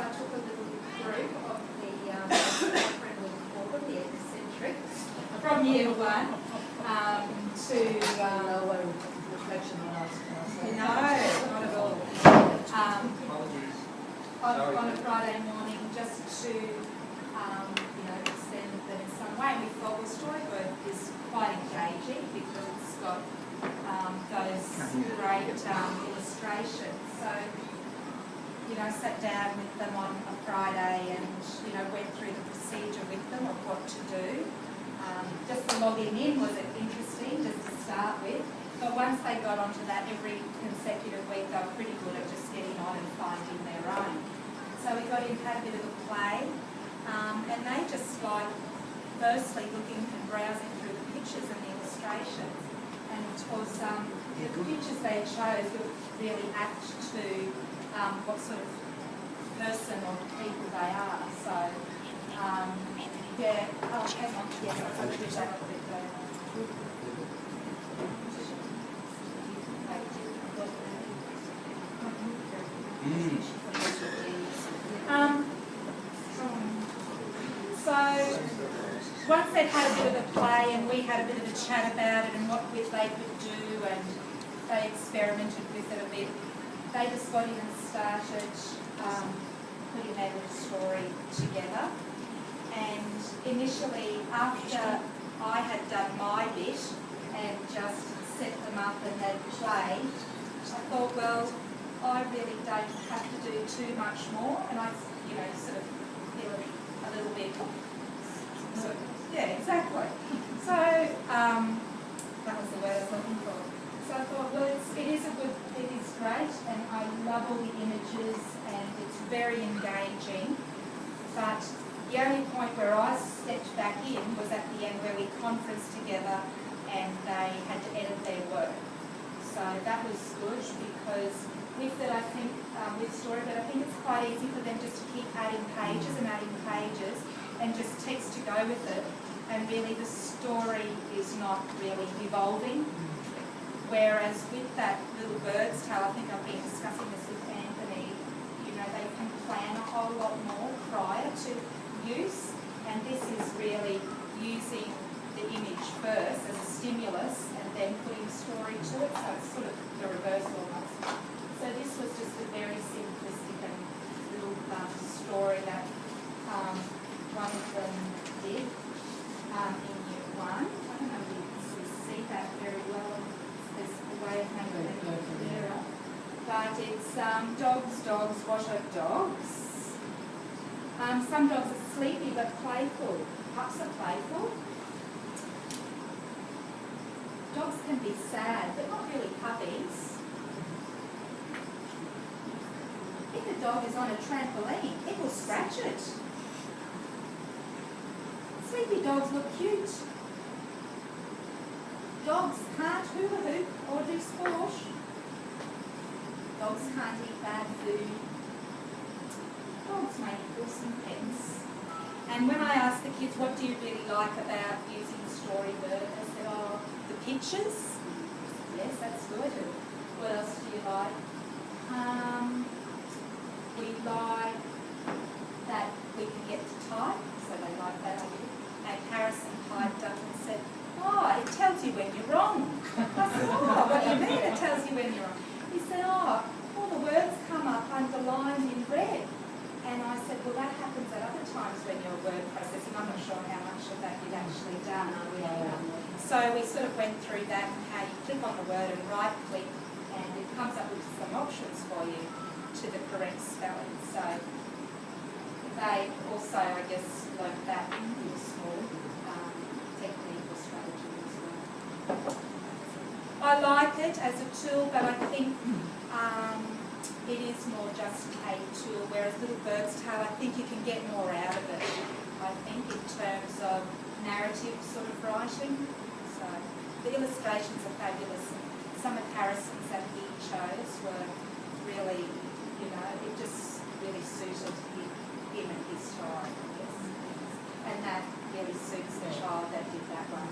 I took a little group of the, my friend will call them, the eccentrics, from year 1 to... reflection on us. No, not at all. On a Friday morning, just to, extend them in some way. We thought, well, Storyboard is quite engaging because it's got those great illustrations. So, I sat down with them on a Friday and, went through the procedure with them of what to do. Just the logging in was interesting, just to start with. But once they got onto that, every consecutive week they were pretty good at just getting on and finding their own. So we got in, had a bit of a play, and they just like, firstly looking and browsing through the pictures and the illustrations. And of course, the pictures they chose were really apt to what sort of person or people they are. So, yeah, oh, hang on, yes, I'll do that a bit later. So once they'd had a bit of a play and we had a bit of a chat about it and what they could do, and they experimented with it a bit, they just got in and started putting their little story together. And initially, after I had done my bit and just set them up and had played, I thought, well, I really don't have to do too much more, and I, sort of feel a little bit. Yeah, exactly. So that was the word I was looking for. So I thought, well, it is great, and I love all the images, and it's very engaging. But the only point where I stepped back in was at the end where we conferenced together, and they had to edit their work. So that was good because with it, I think, with Storyboard, I think it's quite easy for them just to keep adding pages and just text to go with it. And really the story is not really evolving. Whereas with that little bird's tale, I think I've been discussing this with Anthony, they can plan a whole lot more prior to use. And this is really using the image first as a stimulus and then putting story to it. So it's sort of the reverse almost. So this was just a very simplistic and little story that one of them did in year 1. I don't know if you can sort of see that very well. There's a way of making it clearer. But it's dogs, what are dogs? Some dogs are sleepy but playful. Pups are playful. Dogs can be sad, but not really puppies. If a dog is on a trampoline, it will scratch it. Sleepy dogs look cute. Dogs can't hula hoop or do sport. Dogs can't eat bad food. Dogs may equal some pets. And when I asked the kids, what do you really like about using Storyboard? They said, oh, the pictures. Yes, that's good. What else do you like? We like that we can get to type, so they like that idea. And Harrison piped up and said, oh, it tells you when you're wrong. I said, oh, what do you mean it tells you when you're wrong? He said, oh, all the words come up underlined in red. And I said, well, that happens at other times when you're word processing. I'm not sure how much of that you'd actually done. So we sort of went through that and how you click on the word and right-click, and it comes up with some options for you to the correct spelling. So they also, I guess, learned that little small technique or strategy as well. I like it as a tool, but I think it is more just a tool, whereas Little Bird's Tale, I think you can get more out of it, I think, in terms of narrative sort of writing. So the illustrations are fabulous. Some of Harrison's that he chose were really, it just really suited him and his style, I guess. And that really suits the child that did that one.